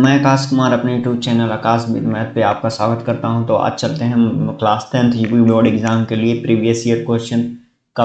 मैं आकाश कुमार अपने YouTube channel Akash with math पे आपका स्वागत करता हूं। तो आज चलते हैं हम class 10th UP board exam के लिए प्रीवियस ईयर क्वेश्चन का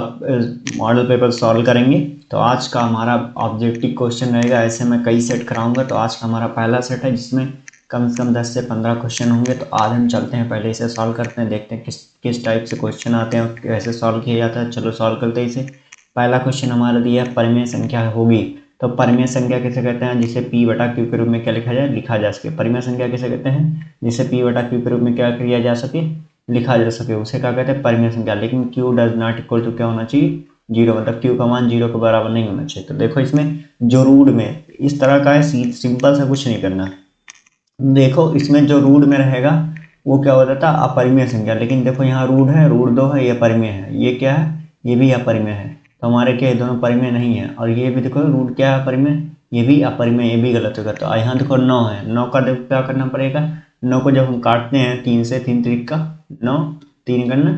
मॉडल पेपर सॉल्व करेंगे। तो आज का हमारा ऑब्जेक्टिव क्वेश्चन रहेगा। ऐसे मैं कई सेट कराऊंगा। तो आज का हमारा पहला सेट है जिसमें कम से कम 10 से 15 क्वेश्चन होंगे। तो आज हम चलते हैं, पहले इसे सॉल्व करते हैं, देखते हैं किस टाइप से क्वेश्चन आते हैं, कैसे सॉल्व किया जाता है। चलो सॉल्व करते हैं इसे। पहला क्वेश्चन हमारा दिया है परिमेय संख्या होगी। तो परिमेय संख्या किसे कहते हैं? जिसे p बटा क्यू के रूप में क्या लिखा जा सके। परिमेय संख्या किसे कहते हैं? जिसे p बटा क्यू के रूप में क्या किया जा सके, लिखा जा सके, उसे क्या कहते हैं? परिमेय संख्या। लेकिन q does not equal to क्या होना चाहिए? 0, मतलब q का मान 0 के बराबर नहीं होना चाहिए। तो देखो इसमें जो रूट में इस तरह का है, सिंपल सा कुछ नहीं करना। देखो इसमें जो रूट में रहेगा वो क्या होता था? अपरिमेय संख्या। लेकिन देखो यहाँ रूट है, रूट 2 है, ये परिमेय है, ये क्या है? ये भी अपरिमेय है। तो हमारे क्या ये दोनों परिमेय नहीं है। और ये भी देखो रूट क्या है? अपरिमेय, ये भी अपरिमेय, ये भी गलत होगा। तो यहाँ देखो 9 है, 9 का देखो क्या करना पड़ेगा। 9 को जब हम काटते हैं 3 से, 3 त्रिक का 9, 3 करना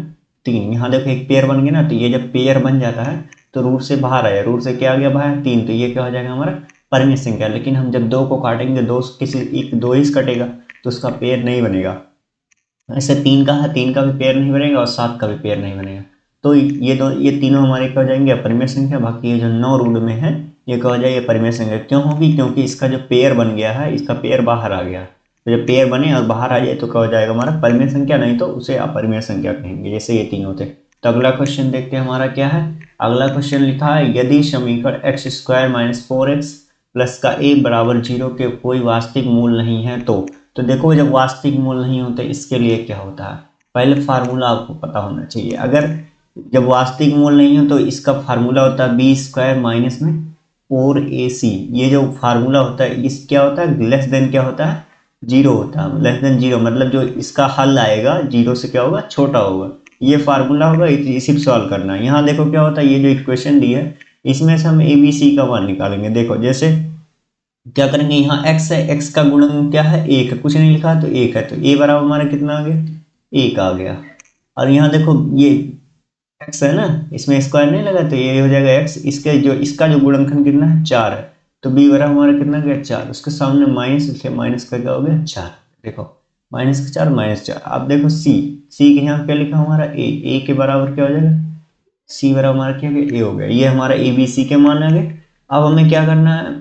3, यहाँ देखो एक पेयर बन गया ना। तो ये जब पेयर बन जाता है तो रूट से बाहर आया, रूट से क्या आ गया बाहर? 3। तो ये क्या हो जाएगा हमारा? परिमेय संख्या। लेकिन हम जब 2 को काटेंगे, दो किसी एक 2 ही कटेगा तो उसका पेयर नहीं बनेगा। ऐसे 3 का है, 3 का भी पेयर नहीं बनेगा और 7 का भी पेयर नहीं बनेगा। तो ये तीनों हमारे क्या हो जाएंगे? अपरिमेय संख्या। बाकी ये जो 9 रूट में है ये क्या हो जाएगा? परिमेय संख्या। क्यों होगी? क्योंकि इसका जो पेयर बन गया है, इसका पेयर बाहर आ गया। तो जब पेयर बने और बाहर आ जाए तो क्या हो जाएगा हमारा? परिमेय संख्या, नहीं तो उसे अपरिमेय संख्या कहेंगे, जैसे ये तीनों थे। तो अगला क्वेश्चन देखते हैं हमारा क्या है। अगला क्वेश्चन लिखा है, यदि समीकरण x square minus 4x plus का a बराबर 0 के कोई वास्तविक मूल नहीं है तो देखो जब वास्तविक मूल नहीं होते इसके लिए क्या होता है? पहले फार्मूला आपको पता होना चाहिए। अगर जब वास्तविक मूल नहीं हो तो इसका फार्मूला होता है बी स्क्वायर माइनस में 4ac। ये जो फार्मूला होता है इस क्या होता है? लेस देन क्या होता है? 0 होता है। लेस देन 0 मतलब जो इसका हल आएगा 0 से क्या होगा? छोटा होगा। ये फार्मूला होगा, इसी सॉल्व करना है। यहाँ देखो क्या होता है, ये जो इक्वेशन दी है इसमें से हम ए बी सी का मान निकालेंगे। देखो जैसे क्या करेंगे, यहाँ x है, x का गुणन क्या है? 1 है, कुछ नहीं लिखा है तो 1 है। तो a बराबर हमारा कितना आ गया? 1 आ गया। और यहाँ देखो ये x है ना, इसमें स्क्वायर नहीं लगा तो ये हो जाएगा x। इसका जो गुणनखंड कितना है? 4 है। तो b बराबर हमारा कितना गया? 4। उसके सामने माइनस, इसलिए माइनस का क्या हो गया? 4। देखो माइनस का 4 माइनस 4। अब देखो c के यहाँ क्या लिखा हमारा? a के बराबर क्या हो जाएगा? c बराबर हमारा क्या हो गया? a हो गया। ये हमारा a b c के मान आ गए। अब हमें क्या करना है?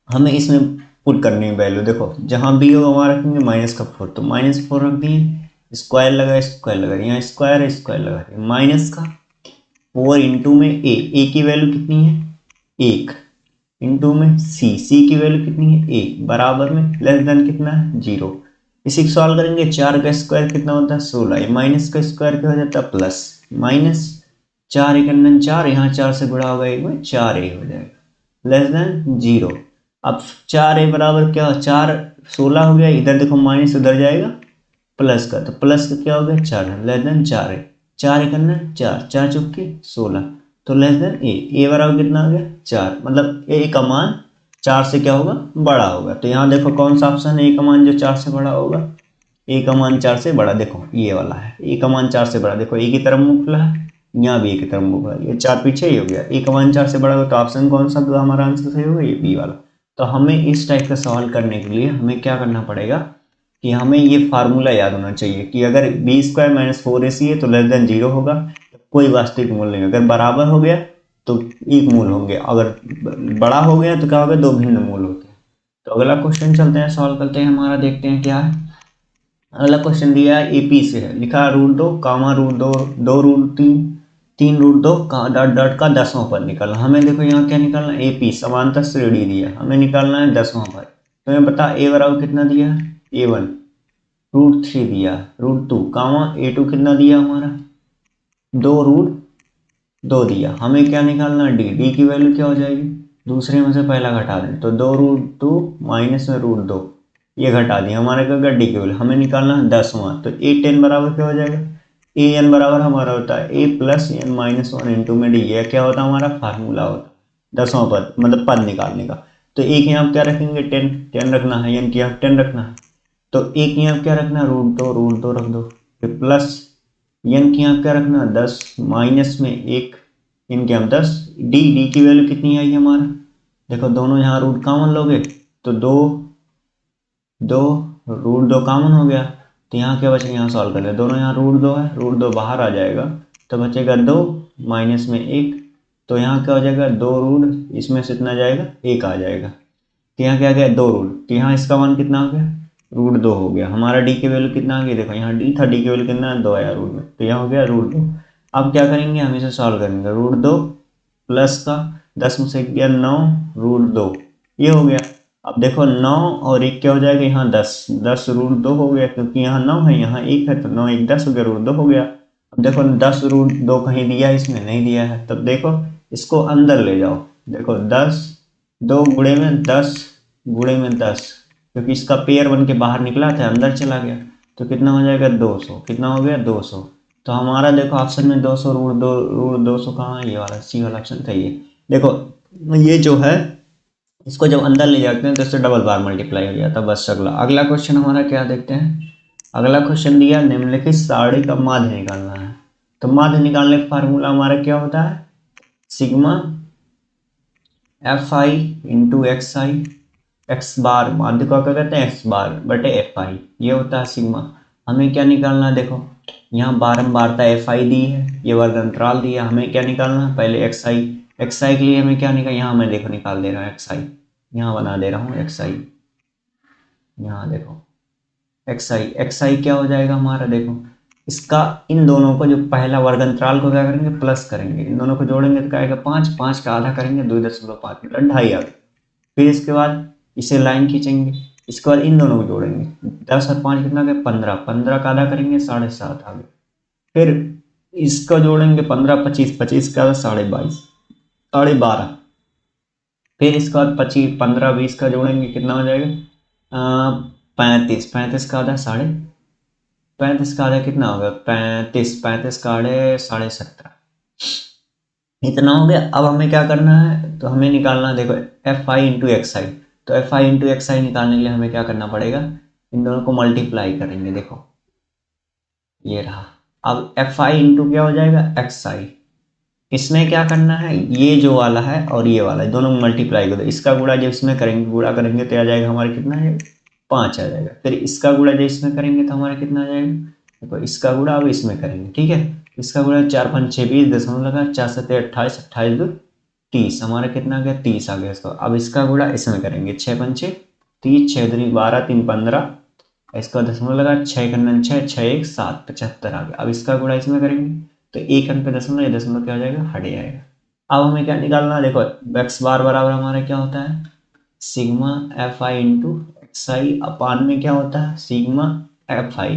हमें इसमें पुट करनी है वैल्यू। देखो जहां बी होगा वहां रखेंगे -4, तो -4 रख दिए। स्क्वायर लगा, स्क्वायर लगा, यहाँ स्क्वायर है, स्क्वायर लगा दिए। माइनस का 4 इंटू में ए की वैल्यू कितनी है? 1 इंटू में सी की वैल्यू कितनी है? 1 बराबर में लेस देन कितना है? 0। इसी को सॉल्व करेंगे। 4 का स्क्वायर कितना होता है? 16। माइनस का स्क्वायर क्या हो जाता है? प्लस। माइनस 4 एक अंदर 4, यहाँ 4 से गुणा होगा 1 में 4a हो जाएगा लेस देन 0। अब 4a बराबर क्या? 4 16 हो गया। इधर देखो माइनस उधर जाएगा प्लस का, तो प्लस का क्या हो गया? 4 है लेस देन 4 है। 4 एक अंदर 4, 4 चुपके 16, तो लेस देन a बराबर कितना आ गया? 4। मतलब a का मान 4 से क्या होगा? बड़ा होगा। तो यहाँ देखो कौन सा ऑप्शन है a का मान जो 4 से बड़ा होगा? a का मान 4 से बड़ा, देखो ये वाला है। a का मान 4 से बड़ा, देखो a की तरफ मुंह खुला है, यहाँ भी a की तरफ मुंह खुला है। ये 4 पीछे ही हो गया। a का मान 4 से बड़ा होगा तो ऑप्शन कौन सा हमारा आंसर सही होगा? ये बी वाला। तो हमें इस टाइप का सवाल करने के लिए हमें क्या करना पड़ेगा कि हमें ये फार्मूला याद होना चाहिए कि अगर बी स्क्वायर माइनस 4ac है तो लेस देन 0 होगा, तो कोई वास्तविक मूल नहीं। अगर बराबर हो गया तो एक मूल होंगे, अगर बड़ा हो गया तो क्या होगा? दो भिन्न मूल होते हैं। तो अगला क्वेश्चन चलते हैं, सॉल्व करते हैं। हमारा देखते हैं क्या है। अगला क्वेश्चन दिया है एपी से है, लिखा है √2 कामा √2 2 √3 3 √2 डॉट डॉट का 10वां पद निकालना। हमें देखो यहाँ क्या निकालना है? एपी समांतर श्रेणी दिया, हमें निकालना है 10वां पद। तो हमें पता ए बराबर कितना दिया है? a1 √3 दिया, √2 कामा a2 कितना दिया हमारा? 2 √2 दिया। हमें क्या निकालना है? डी की वैल्यू क्या हो जाएगी? दूसरे में से पहला घटा दें तो 2 √2 माइनस में √2, ये घटा दिया। हमारे क्या डी की वैल्यू हमें निकालना है 10वां। तो a10 बराबर क्या हो जाएगा? an बराबर हमारा होता है a plus n minus 1 into में डी। यह क्या होता है? हमारा फार्मूला होता है 10वां पद, मतलब पद निकालने का। तो एक यहाँ क्या रखेंगे? 10 रखना है, यानी कि यहाँ 10 रखना है। तो एक यहाँ क्या रखना है? √2 रख दो, फिर प्लस यन की यहाँ क्या रखना? 10 माइनस में 1, इनके हम 10। डी की वैल्यू कितनी आई हमारा? देखो दोनों यहाँ रूट कॉमन लोगे तो 2 2 √2 कॉमन हो गया, तो यहाँ क्या बचेगा, यहाँ सॉल्व कर ले, दोनों यहाँ √2 है, √2 बाहर आ जाएगा तो बचेगा 2 माइनस में 1, तो यहाँ क्या हो जाएगा 2 रूट, इसमें से इतना जाएगा 1 आ जाएगा, तो यहाँ क्या गया 2 रूट, तो यहाँ इसका मान कितना हो गया √2 हो गया। हमारा डी की वैल्यू कितना आ गया, देखो यहाँ डी था, डी की वैल्यू कितना है 2 आया रूट में, तो यहाँ हो गया √2। अब क्या करेंगे, हम इसे सॉल्व करेंगे, √2 प्लस का 10 में से गया 9 √2, ये हो गया। अब देखो 9 और 1 क्या हो जाएगा, यहाँ 10, 10 √2 हो गया, क्योंकि यहाँ 9 है यहाँ 1 है, तो 9 1 10 हो गया, √2 हो गया। अब देखो 10 √2 कहीं दिया है, इसमें नहीं दिया है, तब देखो इसको अंदर ले जाओ, देखो 10 2 गुणे में 10 गुणे में 10, क्योंकि इसका पेयर बन के बाहर निकला था, अंदर चला गया, तो कितना हो जाएगा 200, कितना हो गया 200। तो हमारा देखो ऑप्शन में 200 √2 कहाँ है, ये वाला सी वाला ऑप्शन था ये। देखो ये जो है इसको जब अंदर ले जाते हैं तो इससे डबल बार मल्टीप्लाई हो जाता है। बस अगला अगला क्वेश्चन हमारा क्या देखते हैं। अगला क्वेश्चन दिया निम्नलिखित सारणी का माध्य निकालना है। तो माध्य निकालने का फार्मूला हमारा क्या होता है, सिग्मा fi इंटू एक्स आई, एक्स बार माध्य को क्या कहते हैं, एक्स बार बटे एफ आई, ये होता है सिग्मा। हमें क्या निकालना है, देखो यहाँ बारंबारता एफ आई दी है, ये वर्ग अंतराल दिया, हमें क्या निकालना है पहले एक्स आई। एक्स आई के लिए हमें क्या निकाल, यहाँ मैं देखो निकाल दे रहा हूँ एक्स आई, यहाँ बना दे रहा हूँ एक्स आई, यहाँ देखो एक्स आई क्या हो जाएगा हमारा, देखो इसका इन दोनों को जो पहला वर्ग अंतराल को क्या करेंगे प्लस करेंगे, इन दोनों को जोड़ेंगे तो क्या आएगा 5, 5 का आधा करेंगे 2.5 मतलब 2.5 आ गया। फिर इसके बाद इसे लाइन खींचेंगे, इसके बाद इन दोनों को जोड़ेंगे, 10 और 5 कितना गया 15, 15 का आधा करेंगे 7.5 आ गया। फिर इसका जोड़ेंगे 15 25, 25 का 22.5, 12.5। फिर इसके बाद 25 15 20 का जोड़ेंगे कितना हो जाएगा 35, 35 का आधा 35 का आधा कितना होगा 35, 35 का आधे 17.5, इतना हो गया। अब हमें क्या करना है, तो हमें निकालना है देखो एफ आई इंटू एक्स आई। तो एफ आई इंटू एक्स आई निकालने के लिए हमें क्या करना पड़ेगा, इन दोनों को मल्टीप्लाई करेंगे, देखो ये रहा। अब एफ आई इंटू क्या हो जाएगा एक्स आई, इसमें क्या करना है, ये जो वाला है और ये वाला है दोनों मल्टीप्लाई करो, इसका गुणा जब इसमें करेंगे गुणा करेंगे तो आ जाएगा हमारा कितना है 5 आ जाएगा। फिर इसका गुणा जब इसमें करेंगे तो हमारा कितना आ जाएगा, देखो इसका गुणा अब इसमें करेंगे, ठीक है। इसका गुणा 4 5 6 20 दशमलव लगा 4 7 28, 28 2 30, हमारा कितना आ गया 30 आ गया इसको। अब इसका गुणा इसमें करेंगे 6 5 6 30, 6 दूनी 12 3 15, इसका दशमलव लगा 6 कन्नन 6 6 1 7 75 आ गया। अब इसका गुणा इसमें करेंगे तो एक अंक पे दशमलव, ये दशमलव क्या हो जाएगा हट जाएगा। अब हमें क्या निकालना है, देखो एक्स बार बराबर हमारा क्या होता है sigma f i into x i अपान में क्या होता है सिग्मा एफ आई।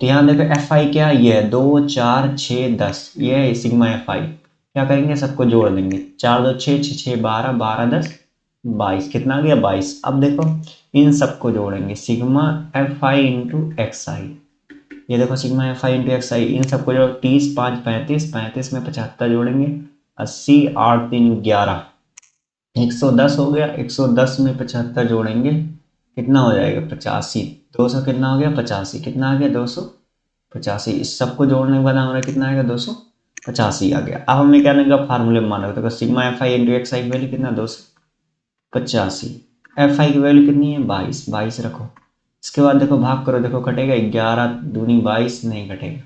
तो यहाँ देखो एफ आई क्या है, ये है 2 4 6 10, ये है सिग्मा एफ आई। क्या करेंगे सबको जोड़ देंगे, 4 2 6 6 6 12 12 10 22, कितना आ गया 22। अब देखो इन सबको जोड़ेंगे sigma f i into x i, ये देखो sigma f i into x i, इन सबको जो 30 5 35, 35 में 75 जोड़ेंगे 80 8 3 11, 110 हो गया। 110 में 75 जोड़ेंगे कितना हो जाएगा 85, 200 कितना हो गया 85, कितना आ गया 285, इस सबको जोड़ने के बाद हमारा कितना आएगा 285 आ गया। अब हमें क्या लगेगा फार्मूले में माना, तो sigma f i into x i की वैल्यू कितना 285, एफ आई की वैल्यू कितनी है 22, 22 रखो। इसके बाद देखो भाग करो, देखो कटेगा 11 दूनी 22 नहीं कटेगा,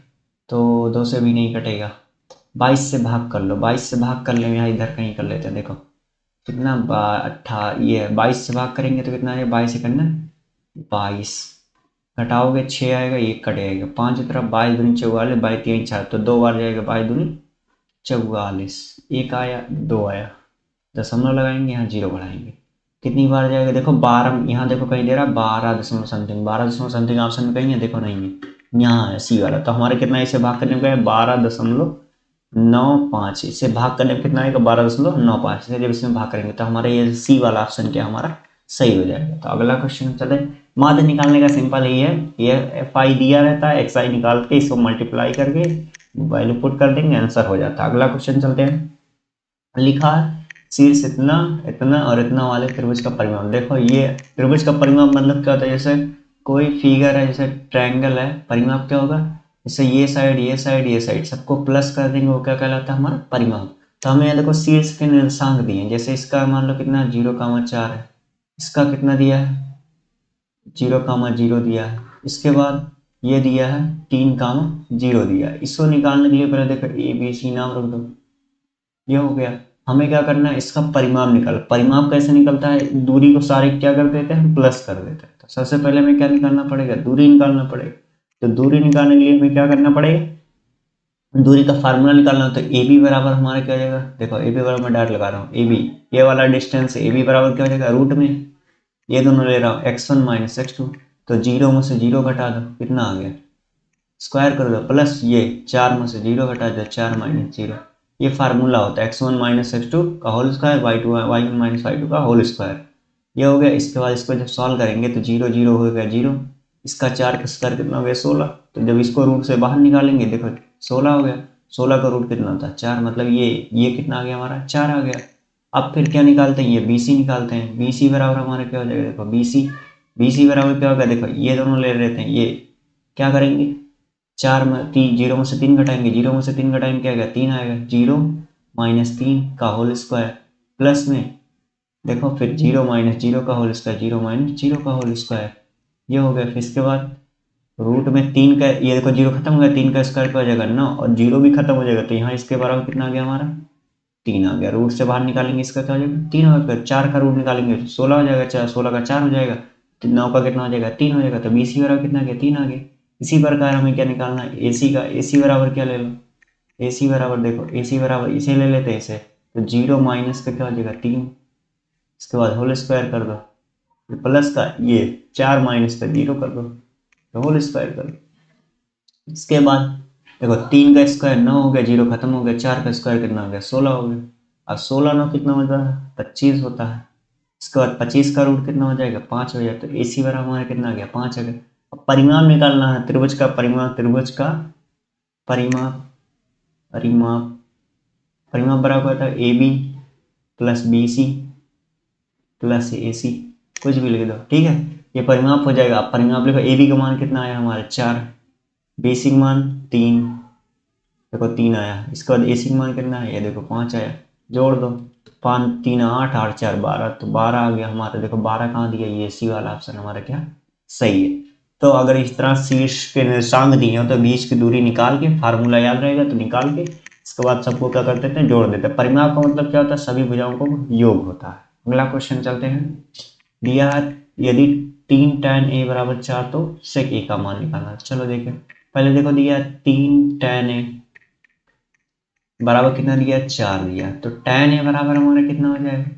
तो 2 से भी नहीं कटेगा, 22 से भाग कर लो, 22 से भाग कर लेंगे, यहाँ इधर कहीं कर लेते हैं, देखो कितना ये 22 से भाग करेंगे तो कितना आएगा 22 से करना 22, घटाओगे 6 आएगा, एक कटेगा 5 की तरफ 22 दूनी 44, 22 3 4, तो 2 बार जाएगा 22 दूनी 44, एक आया 2 आया, दशमलव लगाएंगे यहाँ 0 बढ़ाएंगे, कितनी बार जाएगा देखो 12, यहाँ देखो कहीं दे रहा 12 दशमलव समथिंग, 12 दशमलव समथिंग ऑप्शन में कहीं है देखो नहीं है, यहाँ है सी वाला। तो हमारे कितना इसे भाग करने का है 12.95, इसे भाग करने में कितना आएगा 12.95, इसे जब इसमें भाग करेंगे तो हमारा ये सी वाला ऑप्शन क्या हमारा सही हो जाएगा। तो अगला क्वेश्चन चले, माध्य निकालने का सिंपल यही है, ये एफ आई दिया रहता है, एक्स आई निकाल के इसको मल्टीप्लाई करके वैल्यू पुट कर देंगे, आंसर हो जाता है। अगला क्वेश्चन चलते हैं, लिखा है शीर्ष इतना इतना और इतना वाले त्रिभुज का परिमाप। देखो ये त्रिभुज का परिमाप मतलब क्या होता है, जैसे कोई फिगर है जैसे ट्रायंगल है, परिमाप क्या होगा जैसे ये साइड ये साइड ये साइड सबको प्लस कर देंगे, वो क्या कहलाता है हमारा परिमाप। तो हमें यहाँ देखो शीर्ष के निर्देशांक दिए हैं, जैसे इसका मान लो कितना 0,4 है, इसका कितना दिया है 0 कामा 0 दिया है। इसके बाद ये दिया है 3 कामा 0 दिया है। इसको निकालने के लिए पहले देखो ए बी सी नाम रख दो, ये हो गया। हमें क्या करना है, इसका परिमाप निकाल। परिमाप कैसे निकलता है, दूरी को सारे क्या कर देते हैं, प्लस कर देते हैं। तो सबसे पहले हमें क्या निकालना पड़ेगा, दूरी निकालना पड़ेगा। तो दूरी निकालने के लिए हमें क्या करना पड़ेगा, दूरी का फार्मूला निकालना हो। तो ए बी बराबर हमारा क्या हो जाएगा, देखो ए बी बराबर मैं डायरेक्ट लगा रहा हूँ, ए बी ये वाला डिस्टेंस ए बी बराबर क्या हो जाएगा, रूट में ये दोनों ले रहा हूँ x1 माइनस x2। तो 0 में से 0 घटा दो, कितना आ गया, स्क्वायर कर दो, प्लस ये 4 में से 0 घटा दो, 4 माइनस 0। ये फार्मूला होता है x1 माइनस x2 का whole square, y1 minus y2 का होल स्क्वायर। ये हो गया। इसके बाद इसको जब सॉल्व करेंगे तो 0 0 हो गया 0, इसका 4 का स्क्वायर कितना हो गया 16। तो जब इसको रूट से बाहर निकालेंगे, देखो 16 हो गया। 16 का रूट कितना था 4, मतलब ये कितना आ गया हमारा 4 आ गया। अब फिर क्या निकालते हैं, ये बी सी निकालते हैं। बी सी बराबर हमारा क्या हो जाएगा, देखो बी सी बराबर क्या होगा, देखो ये दोनों ले लेते हैं। ये क्या करेंगे, 4 में 3, 0 में से 3 घटाएंगे, 0 में से 3 घटाएंगे क्या आएगा 3 आएगा, 0 माइनस 3 का होल स्क्वायर, प्लस में देखो फिर 0 माइनस 0 का होल स्क्वायर, 0 माइनस 0 का होल स्क्वायर। ये हो गया। फिर इसके बाद रूट में 3 का, ये देखो 0 खत्म हो गया, 3 का स्क्वायर क्या हो जाएगा 9, और 0 भी खत्म हो जाएगा। तो यहाँ इसके बराबर कितना आ गया हमारा 3 आ गया। रूट से बाहर निकालेंगे, इसका क्या हो जाएगा 3 हो गया। 4 का रूट निकालेंगे तो 16 हो जाएगा, 16 का 4 हो जाएगा, 9 का कितना हो जाएगा 3 हो जाएगा। तो बी सी बराबर कितना आ गया 3 आ गया। इसी प्रकार हमें क्या निकालना है, ए सी का। ए सी बराबर क्या ले लो, ए सी बराबर देखो, ए सी बराबर इसे ले लेते हैं इसे। तो 0 माइनस का क्या हो जाएगा 3, इसके बाद होल स्क्वायर कर दो, प्लस का ये 4 माइनस का 0 कर दो, तो होल स्क्वायर कर दो। इसके बाद देखो 3 का स्क्वायर 9 हो गया, 0 खत्म हो गया, 4 का स्क्वायर कितना हो गया 16 हो गया। अब 16 9 कितना होता है 25 होता है। इसके बाद 25 का रूट कितना हो जाएगा 5 हो जाए। तो ए सी बराबर हमारा कितना आ गया 5 आ गया। अब परिमाप निकालना है, त्रिभुज का परिमाप, त्रिभुज का परिमाप, परिमाप परिमाप बराबर होता है a b plus b c plus a c, कुछ भी लिख दो, ठीक है। ये परिमाप हो जाएगा। आप परिमाप लिखो, ए बी का मान कितना आया हमारे 4, बी सी का मान 3, देखो 3 आया। इसके बाद ए सी का मान कितना है, ये देखो 5 आया, जोड़ दो, 5 3 8 8 4 12, तो 12 आ गया हमारा। देखो 12 कहाँ दिया, ये सी वाला ऑप्शन हमारा क्या सही है। तो अगर इस तरह शीर्ष के निर्देशांक दिए हो तो बीच की दूरी निकाल के, फार्मूला याद रहेगा तो निकाल के इसके बाद सबको क्या कर देते हैं, जोड़ देते हैं। परिमाप का मतलब क्या होता है, सभी भुजाओं को योग होता है। अगला क्वेश्चन चलते हैं। दिया है यदि 3 tan a बराबर 4 तो sec a का मान निकालना। चलो देखें, पहले देखो दिया 3 tan a बराबर कितना दिया 4 दिया। तो tan a बराबर हमारा कितना हो जाएगा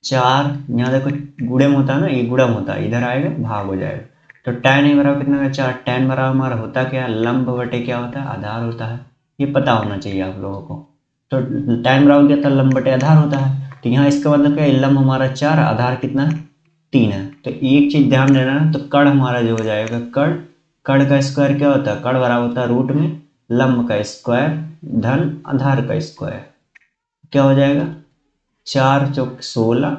4, यहाँ देखो गुणम होता है ना, ये गुणम होता है, इधर आएगा भाग हो जाएगा। तो tan a बराबर कितना है 4। tan बराबर हमारा होता क्या है, लंब बटे क्या होता है, आधार होता है। ये पता होना चाहिए आप लोगों को। तो tan बराबर क्या था, लंब बटे आधार होता है। तो यहाँ इसका मतलब क्या है, लंब हमारा 4, आधार कितना है 3 है। तो एक चीज ध्यान देना है, तो कड़ हमारा जो हो जाएगा, कड़, कड़ का स्क्वायर क्या होता है, कड़ बराबर होता है रूट में लंब का स्क्वायर धन आधार का स्क्वायर। क्या हो जाएगा 4 चौक 16,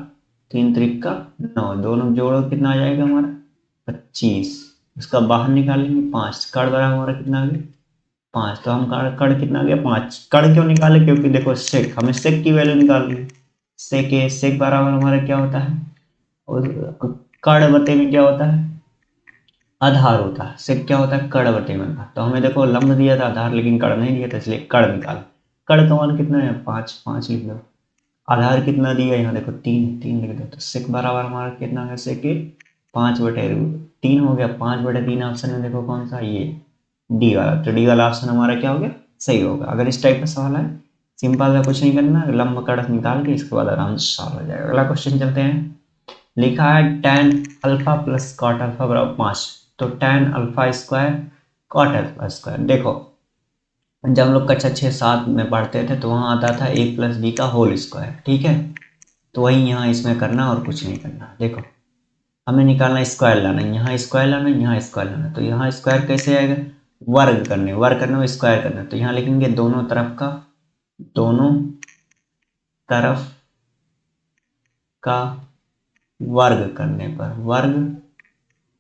3 त्रिक का 9, दोनों जोड़ो कितना आ जाएगा हमारा 25। उसका बाहर निकालेंगे 5, कड़ बराबर हमारा कितना आ गया 5। तो हम कड़ कितना आ गया 5। कड़ क्यों निकाले, क्योंकि देखो सेक, हमें सेक की वैल्यू निकालनी है। सेक ए, सेक बराबर हमारा क्या होता है, और कड़ बटे में क्या होता है आधार होता है। सेक क्या होता है, कड़ बटे में आधार। तो हमें देखो लंब दिया था आधार, लेकिन कड़ नहीं दिया था, इसलिए कड़ निकाल। कड़ का मान कितना है 5, 5 लिख दो। आधार कितना दिया, यहाँ देखो 3, 3 लिख दो। तो सेक बराबर हमारा कितना है, सेक 5/3 हो गया। 5/3 ऑप्शन में देखो कौन सा, ये डी वाला। तो डी वाला ऑप्शन हमारा क्या हो गया सही होगा। अगर इस टाइप का सवाल है, सिंपल है, कुछ नहीं करना, लंब कड़ निकाल के इसके बाद आराम से सॉल्व हो जाएगा। अगला क्वेश्चन चलते हैं। लिखा है tan alpha plus cot alpha बराबर 5। तो tan alpha square cot alpha square, देखो जब हम लोग कक्षा 6 7 में पढ़ते थे तो वहाँ आता था a प्लस बी का होल स्क्वायर, ठीक है। तो वही यहाँ इसमें करना और कुछ नहीं करना। देखो हमें निकालना स्क्वायर लाना, यहाँ स्क्वायर लाना, यहाँ स्क्वायर लाना। तो यहाँ स्क्वायर कैसे आएगा, वर्ग करने, वर्ग करने में स्क्वायर करना। तो यहाँ लिखेंगे दोनों तरफ का, दोनों तरफ का वर्ग करने पर, वर्ग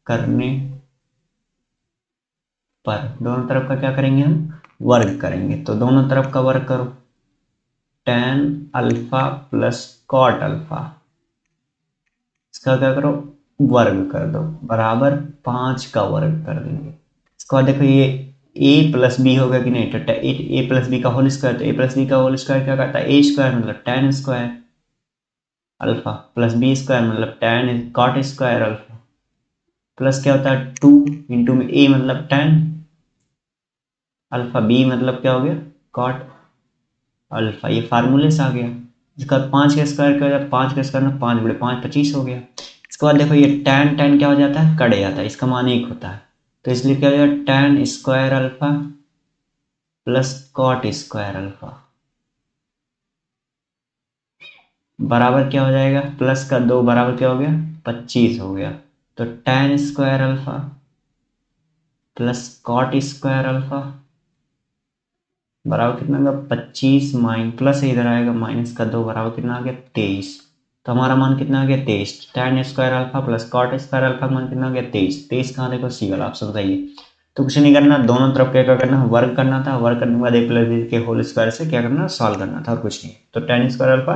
करने पर, दोनों तरफ का क्या करेंगे हम वर्ग करेंगे। तो दोनों तरफ का वर्ग करो, tan alpha plus cot alpha, इसका क्या करो वर्ग कर दो बराबर 5 का वर्ग कर देंगे। इसके बाद देखो ये a प्लस बी होगा कि नहीं, तो ए प्लस बी का होल स्क्वायर, तो ए प्लस बी का होल स्क्वायर क्या करता है, ए स्क्वायर मतलब tan square alpha plus B square मतलब tan cot square alpha plus क्या होता है 2 इंटू में a मतलब tan अल्फा, बी मतलब क्या हो गया कॉट अल्फा, ये फार्मूले से आ गया। इसके बाद 5 का स्क्वायर क्या हो जाता है, 5 का स्क्वायर में 5 बड़े 5 25 हो गया। इसके बाद देखो ये tan tan क्या हो जाता है, कट जाता है, इसका मान 1 होता है, तो इसलिए क्या हो जाएगा tan square alpha plus cot square alpha बराबर क्या हो जाएगा, प्लस का 2 बराबर क्या हो गया 25 हो गया। तो tan square alpha plus cot square alpha बराबर कितना होगा 25 माइन प्लस इधर आएगा माइनस का 2 बराबर कितना आ गया 23। तो हमारा मान कितना आ गया 23। tan square alpha plus cot square alpha का मान कितना आ गया 23। 23 कहाँ देखो सी वाला ऑप्शन सही है। तो कुछ नहीं करना, दोनों तरफ क्या करना, वर्क करना था, वर्क करने के बाद ए प्लस बी के होल स्क्वायर से क्या करना सॉल्व करना था और कुछ नहीं। तो tan square alpha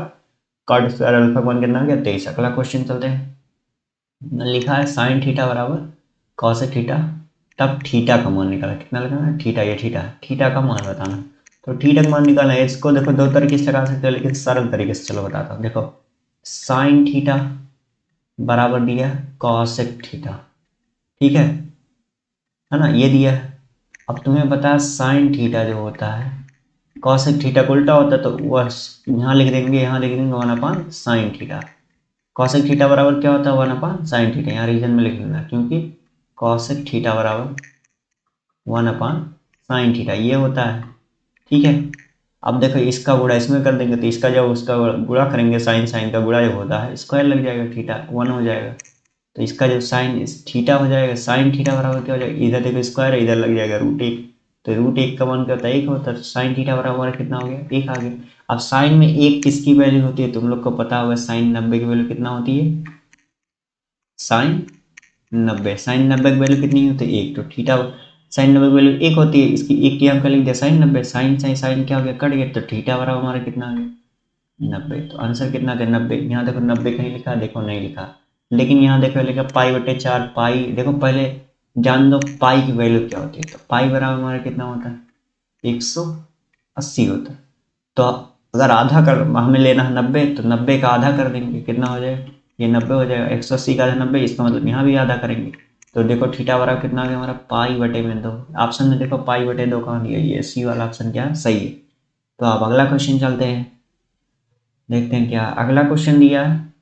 cot square alpha का मान कितना आ गया 23। अगला क्वेश्चन चलते हैं। लिखा है साइन थीटा बराबर कॉसेक थीटा, तब थीटा का मान निकाला, कितना लगाना है थीटा, ये थीटा का मान बताना। तो थीटा का मान निकालना है, इसको देखो दो तरीके से लगा सकते हो, लेकिन सरल तरीके से चलो बताता हूँ। देखो साइन थीटा बराबर दिया कॉसेक थीटा, ठीक है ना, ये दिया है। अब तुम्हें पता है साइन थीटा जो होता है कॉसेक थीटा को उल्टा होता है, तो वह यहाँ लिख देंगे, यहाँ लिख देंगे 1 साइन थीटा। कॉसेक थीटा बराबर क्या होता है 1 साइन थीटा, यहाँ रीजन में लिख लेना, क्योंकि कॉसेक थीटा बराबर 1 साइन थीटा ये होता है, ठीक है। अब देखो इसका गुणा इसमें कर देंगे, तो इसका जब उसका गुणा करेंगे साइन साइन का गुणा जब होता है स्क्वायर लग जाएगा, थीटा 1 हो जाएगा। तो इसका जब साइन थीटा हो जाएगा, साइन थीटा बराबर क्या हो जाएगा, इधर देखो स्क्वायर है, इधर लग जाएगा √1, तो √1 का मान क्या होता है 1 होता है। साइन थीटा बराबर कितना हो गया 1 आ गया। अब साइन में 1 किसकी वैल्यू होती है, तुम लोग को पता होगा, साइन 90 की वैल्यू कितना होती है, साइन 90, साइन 90 की वैल्यू कितनी होती है 1, तो थीटा साइन 90 की वैल्यू 1 होती है, इसकी 1 की हमको लिख दिया साइन 90, साइन साइन साइन क्या हो गया कट गया, तो थीटा बराबर हमारा कितना आ गया 90। तो आंसर कितना आ गया 90। यहाँ देखो 90 कहीं लिखा, देखो नहीं लिखा, लेकिन यहाँ देखो लिखा π/4 पाई। देखो पहले जान दो पाई की वैल्यू क्या होती है, तो पाई बराबर हमारा कितना होता है 180 होता है। तो अगर आधा कर हमें लेना है 90, तो 90 का आधा कर देंगे, कितना हो जाएगा ये 90 हो जाएगा, 180 का आधा 90, इसका मतलब यहाँ भी आधा करेंगे। तो देखो थीटा बराबर कितना आ गया हमारा π/2। ऑप्शन में देखो π/2 कहाँ दिया, ये सी वाला ऑप्शन क्या है सही है। तो आप अगला क्वेश्चन चलते हैं, देखते हैं क्या अगला क्वेश्चन दिया है।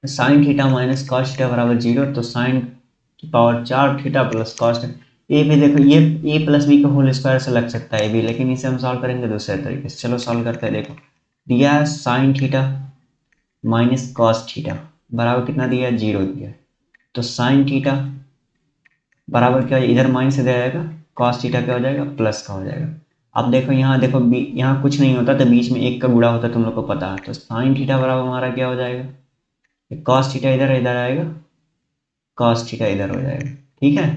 Sine theta minus cos theta बराबर 0, तो साइन की पावर 4 थीटा प्लस कॉस, ए भी देखो ये ए प्लस बी का होल स्क्वायर से लग सकता है भी, लेकिन इसे हम सॉल्व करेंगे दूसरे तरीके से। चलो सॉल्व करते हैं। देखो दिया है sine theta minus cos theta बराबर कितना दिया है 0 दिया है, तो साइन थीटा बराबर क्या हो, इधर माइनस इधर आएगा, कॉस थीटा क्या हो जाएगा प्लस का हो जाएगा। अब देखो यहाँ देखो यहाँ कुछ नहीं होता, तो बीच में 1 का गुणा होता है, तुम लोग को पता है। तो साइन थीटा बराबर हमारा क्या हो जाएगा, कॉस थीटा इधर आएगा, कॉस थीटा इधर हो जाएगा, ठीक है।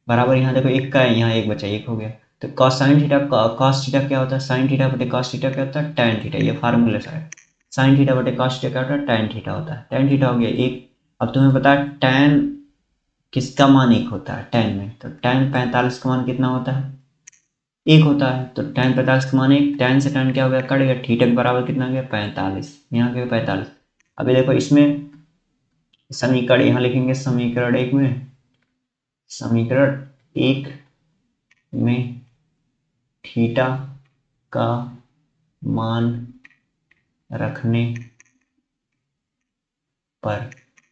बराबर यहाँ देखो 1 का है, यहाँ 1 बचा 1 हो गया। तो cos sine theta cos theta क्या होता है, साइन थीटा बटे कॉस थीटा क्या होता है tan थीटा, ये फार्मूले से है। साइन थीटा बटे कॉस थीटा क्या होता है tan थीटा होता है, tan थीटा हो गया 1। अब तुम्हें पता है tan किसका मान 1 होता है tan में, तो tan 45 का मान कितना होता है 1 होता है। तो tan 45 का मान 1, tan से tan क्या हो गया कट गया, थीटा के बराबर कितना गया 45, यहाँ गया 45। अभी देखो इसमें समीकरण यहाँ लिखेंगे, समीकरण 1 में, समीकरण 1 में थीटा का मान रखने पर,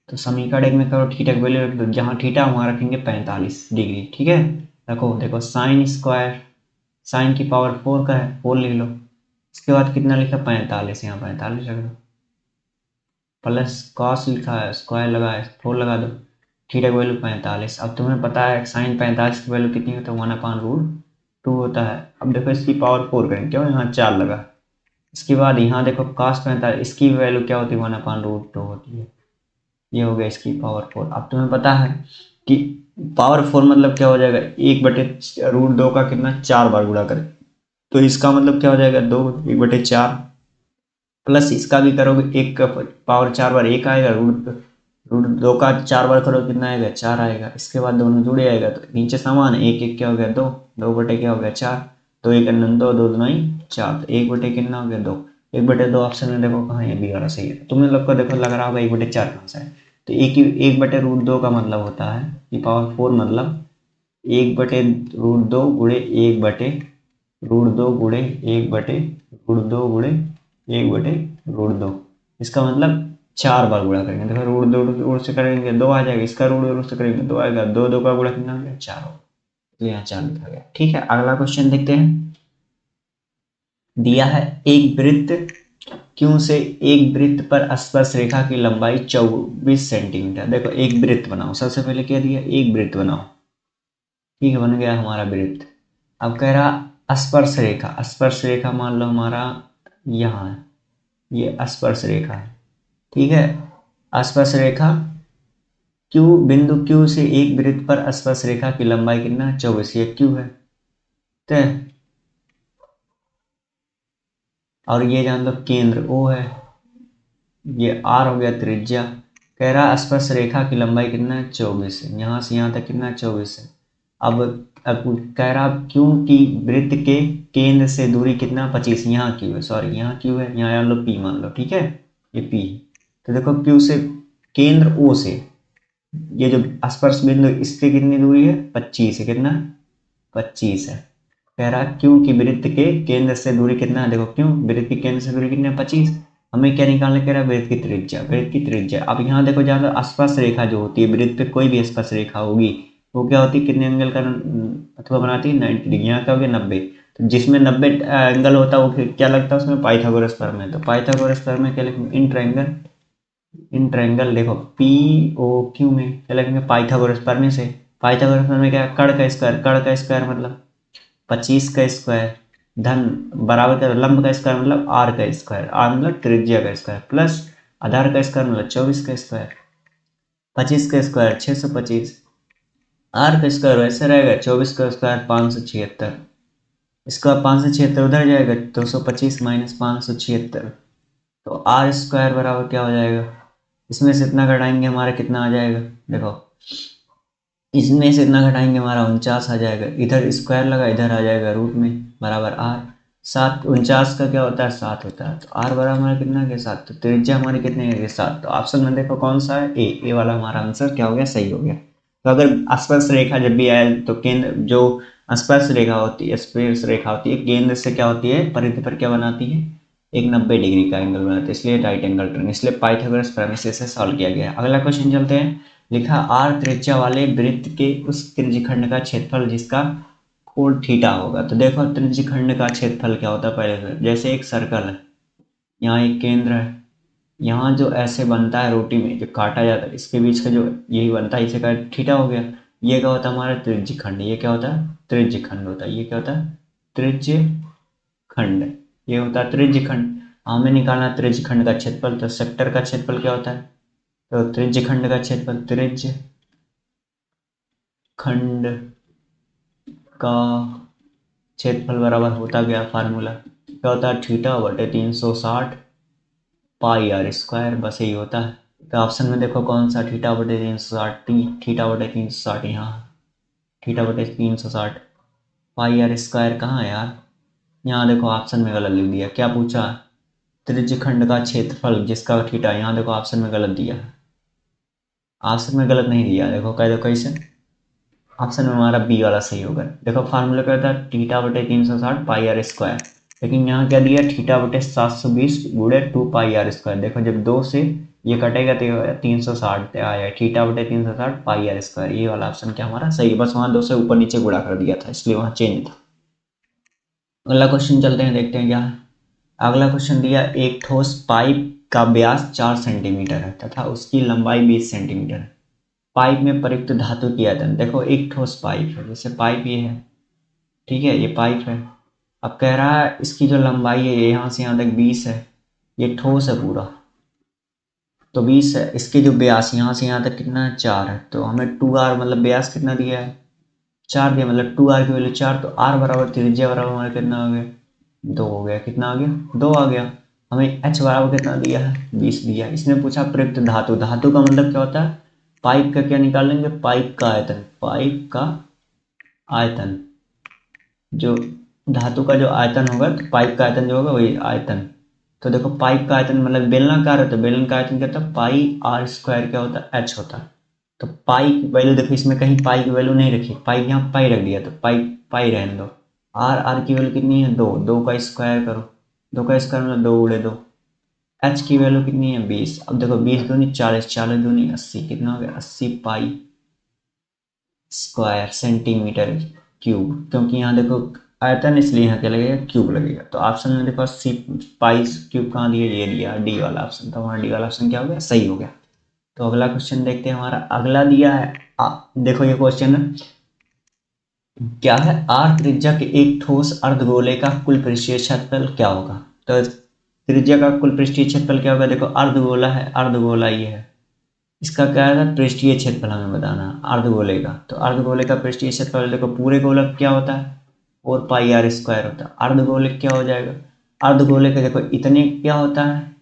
तो समीकरण 1 में करो थीटा की वैल्यू रख दो, जहाँ थीटा वहाँ रखेंगे 45 डिग्री, ठीक है। रखो देखो साइन स्क्वायर, साइन की पावर 4 का है 4 लिख लो, इसके बाद कितना लिखा 45, यहाँ 45 रख दो, प्लस कॉस लिखा है स्क्वायर लगा है 4 लगा दो, थीटा की वैल्यू 45। अब तुम्हें पता है साइन 45 की वैल्यू कितनी होता है 1/√2 होता है। अब देखो इसकी पावर 4 करेंगे, क्यों यहाँ 4 लगा। इसके बाद यहाँ देखो cos 45, इसकी वैल्यू क्या होती है 1/√2 होती है, ये हो गया इसकी पावर 4। अब तुम्हें पता है कि पावर 4 मतलब क्या हो जाएगा 1/√2 का कितना 4 बार गुणा करें, तो इसका मतलब क्या हो जाएगा 2 1/4, प्लस इसका भी करोगे 1 का पावर 4 बार 1 आएगा, रूट 2 का 4 बार करो कितना आएगा, 4 आएगा। इसके बाद दोनों जुड़े आएगा तो नीचे समान है, एक एक क्या हो गया, 2, 2 बटे क्या हो गया, 4, 2 एक अनंत 2, 2 दूनी 4, तो 1 बटे कितना हो गया, 2। 1/2 ऑप्शन में देखो कहाँ है, बी वाला सही है। तुम लोग को देखो लग रहा होगा 1/4 कहाँ से है, तो 1/√2 का मतलब होता है e⁴ मतलब 1/√2 गुणे 1/√2 गुणे 1/√2 गुणे 1/√2। इसका मतलब 4 बार गुणा करेंगे। देखो रूट से करेंगे 2 आ जाएगा, इसका रूट से करेंगे 2 आएगा, 2 2 का गुणा कितना हो गया, 4 हो। तो यहाँ 4 लिखा गया। ठीक है, अगला क्वेश्चन देखते हैं। दिया है एक वृत्त क्यों से एक वृत्त पर स्पर्श रेखा की लंबाई 24 सेंटीमीटर। देखो एक वृत्त बनाओ, सबसे पहले क्या दिया, एक वृत्त बनाओ। ठीक है, बन गया हमारा वृत्त। अब कह रहा स्पर्श रेखा, स्पर्श रेखा मान लो हमारा यहाँ है, ये स्पर्श रेखा है। ठीक है, स्पर्श रेखा क्यू, बिंदु क्यू से एक वृत्त पर स्पर्श रेखा की लंबाई कितना, 24, ये क्यू है। तो और ये जान लो केंद्र ओ है, ये आर हो गया त्रिज्या। कह रहा स्पर्श रेखा की लंबाई कितना है, 24 है, यहाँ से यहाँ तक कितना, 24 है। अब कह रहा क्योंकि वृत्त के केंद्र से दूरी कितना, 25, यहाँ क्यू है, सॉरी यहाँ क्यू है, यहाँ लो पी मान लो। ठीक है, ये पी। तो देखो क्यू से केंद्र ओ से ये जो स्पर्श बिंदु, इससे कितनी दूरी है, 25 है, कितना, 25 है। कह रहा क्योंकि वृत्त के केंद्र से दूरी कितना है, देखो क्यों वृत्त के केंद्र से दूरी कितनी है, 25। हमें क्या निकालना, कह रहा है वृत्त की त्रिज्या, वृत्त की त्रिज्या। अब यहाँ देखो ज्यादा स्पर्श रेखा जो होती है वृत्त पे, कोई भी स्पर्श रेखा होगी वो क्या होती है, कितने एंगल का अथवा बनाती है, 90 डिग्री। यहाँ क्या हो गया, 90। तो जिसमें 90 एंगल होता है वो फिर क्या लगता है उसमें, पाइथागोरस प्रमेय। तो पाइथागोरस प्रमेय क्या लिखेंगे, इन ट्रायंगल, इन ट्रायंगल देखो पी ओ क्यू में क्या लगेंगे, पाइथागोरस प्रमेय से। पाइथागोरस प्रमेय क्या, कर्ण का स्क्वायर, कर्ण का स्क्वायर मतलब 25 का स्क्वायर धन बराबर का लंब का स्क्वायर मतलब आर का स्क्वायर, आर मतलब त्रिज्या का स्क्वायर, प्लस आधार का स्क्वायर मतलब 24 का स्क्वायर, 25 का स्क्वायर 625, आर का स्क्वायर वैसे रहेगा 24 का स्क्वायर 576, इसका 576 उधर जाएगा, 225 माइनस 576, तो आर स्क्वायर बराबर क्या हो जाएगा, इसमें से इतना घटाएंगे हमारा कितना आ जाएगा, देखो इसमें से इतना घटाएंगे हमारा 49 आ जाएगा, इधर स्क्वायर लगा इधर आ जाएगा रूट में बराबर आर। 7 49 का क्या होता है, 7 होता है, तो आर बराबर हमारा कितना है, 7। तो त्रिज्या हमारी कितनी है, 7। तो ऑप्शन में देखो कौन सा है, ए वाला हमारा आंसर क्या हो गया, सही हो गया। तो अगर स्पर्श रेखा जब भी आए तो केंद्र जो स्पर्श रेखा होती है, स्पर्श रेखा होती है केंद्र से क्या होती है, परिधि पर क्या बनाती है, एक 90 डिग्री का एंगल बनाते हैं, इसलिए राइट एंगल ट्रायंगल, इसलिए पाइथागोरस प्रमेय से सॉल्व किया गया। अगला क्वेश्चन चलते हैं। लिखा आर त्रिज्या वाले वृत्त के उस त्रिज्यखंड का क्षेत्रफल जिसका कोण थीटा होगा। तो देखो त्रिज्यखंड का क्षेत्रफल क्या होता है, पहले से जैसे एक सर्कल है, यहाँ एक केंद्र है, यहाँ जो ऐसे बनता है रोटी में जो काटा जाता है, इसके बीच का जो यही बनता है, इसे का थीटा हो गया। ये क्या होता है हमारा त्रिज्यखंड, ये क्या होता है, त्रिज्यखंड होता है, ये क्या होता है, त्रिज्यखंड, ये होता है त्रिज्यखंड। हमें निकालना त्रिज्यखंड का क्षेत्रफल, तो सेक्टर का क्षेत्रफल क्या होता है, तो त्रिज्यखंड का क्षेत्रफल, त्रिज्य खंड का क्षेत्रफल बराबर होता गया, फार्मूला क्या होता है, थीटा बटे 360 पाई आर स्क्वायर, बस यही होता है। तो ऑप्शन में देखो कौन सा, थीटा बटे 360, थीटा बटे 360 यहाँ, थीटा बटे 360 पाई आर स्क्वायर कहाँ है यार, यहाँ देखो ऑप्शन में गलत लिख दिया। क्या पूछा, त्रिज्यखंड का क्षेत्रफल जिसका थीटा, यहाँ देखो ऑप्शन में गलत दिया है, ऑप्शन में गलत नहीं दिया, देखो कह दो कैसे, ऑप्शन में हमारा बी वाला सही होगा। देखो फार्मूला क्या होता है, थीटा बटे 360 पाई आर स्क्वायर, लेकिन यहाँ क्या दिया, थीटा बटे 720 गुणे 2 पाई आर स्क्वायर। देखो जब 2 से ये कटेगा तो 360 आया, थीटा बटे 360 पाई आर स्क्वायर, ये वाला ऑप्शन क्या हमारा सही है, बस वहाँ 2 से ऊपर नीचे गुणा कर दिया था इसलिए वहाँ चेंज था। अगला क्वेश्चन चलते हैं, देखते हैं क्या है। अगला क्वेश्चन दिया एक ठोस पाइप का व्यास 4 सेंटीमीटर है तथा उसकी लंबाई 20 सेंटीमीटर है। पाइप में प्रयुक्त धातु की आयतन, देखो एक ठोस पाइप है, जैसे पाइप ये है, ठीक है ये पाइप है। अब कह रहा है इसकी जो लंबाई है यहाँ से यहाँ तक 20 है, ये ठोस है पूरा, तो 20 है। इसके जो व्यास यहाँ से यहाँ तक कितना है, 4 है, तो हमें 2r मतलब व्यास कितना दिया है, 4 दिया, मतलब 2r की वैल्यू 4, तो r बराबर त्रिज्या बराबर हमारा कितना हो गया, 2 हो गया, कितना आ गया, 2 आ गया। हमें h बराबर कितना दिया है 20 दिया है। इसने पूछा प्रयुक्त धातु, धातु का मतलब क्या होता है, पाइप का क्या निकाल लेंगे, पाइप का आयतन, पाइप का आयतन, जो धातु का जो आयतन होगा तो पाइप का आयतन जो होगा वही आयतन। तो देखो पाइप का आयतन मतलब बेलनाकार होता है, बेलन का आयतन क्या होता है, पाई आर स्क्वायर क्या होता है, एच होता है। तो पाई की वैल्यू देखो, इसमें कहीं पाई की वैल्यू नहीं रखी, पाई यहाँ पाई रख दिया तो पाई पाई रहने दो। आर की वैल्यू कितनी है, दो, दो का स्क्वायर करो, दो का स्क्वायर मतलब दो उड़े दो। एच की वैल्यू कितनी है 20। अब देखो 20 दूनी 40, 40 दूनी 80, कितना हो गया 80 पाई स्क्वायर सेंटीमीटर क्यूब। क्योंकि यहाँ देखो आयतन इसलिए यहाँ क्या लगेगा, क्यूब लगेगा। तो ऑप्शन में देखो 80 पाई क्यूब कहाँ दिया, ये दिया डी वाला ऑप्शन। तो हमारा डी वाला ऑप्शन क्या हो गया, सही हो गया। तो अगला क्वेश्चन देखते हैं, हमारा अगला दिया है देखो ये क्वेश्चन है, क्या है, आर त्रिज्या के एक ठोस अर्धगोले का कुल पृष्ठीय क्षेत्रफल क्या होगा। तो त्रिज्या का कुल पृष्ठीय क्षेत्रफल क्या होगा, देखो अर्धगोला है, अर्धगोला ये है, इसका क्या है पृष्ठीय क्षेत्रफल हमें बताना है अर्धगोले का। तो अर्धगोले का पृष्ठीय क्षेत्रफल देखो, पूरे गोलक क्या होता है, और पाई आर स्क्वायर होता है। अर्धगोले क्या हो जाएगा, अर्धगोले का देखो इतने क्या होता है,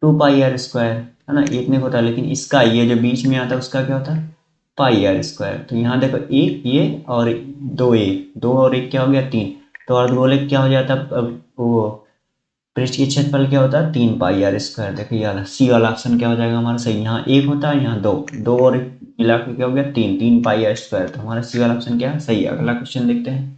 2 पाई आर स्क्वायर है ना, इतने होता है। लेकिन इसका ये जो बीच में आता है उसका क्या होता है, पाई आर स्क्वायर। तो यहाँ देखो एक ये और दो, एक दो और एक क्या हो गया 3। तो अर्धगोले क्या हो जाता है, वो पृष्ठीय क्षेत्रफल क्या होता है 3 पाई आर स्क्वायर। देखो ये वाला सी वाला ऑप्शन क्या हो जाएगा हमारा सही, यहाँ एक होता है, यहाँ दो, दो और एक मिला के क्या हो गया 3, 3 पाई आर स्क्वायर। तो हमारा सी वाला ऑप्शन क्या है सही है। अगला क्वेश्चन देखते हैं।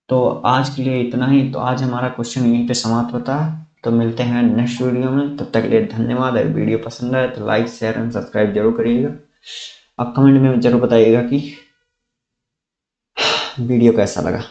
तो आज के लिए इतना ही। तो आज हमारा क्वेश्चन यहीं पे समाप्त होता है। तो मिलते हैं नेक्स्ट वीडियो में, तब तक के लिए धन्यवाद। अगर वीडियो पसंद आए तो लाइक शेयर एंड सब्सक्राइब जरूर करिएगा। आप कमेंट में जरूर बताइएगा कि वीडियो कैसा लगा।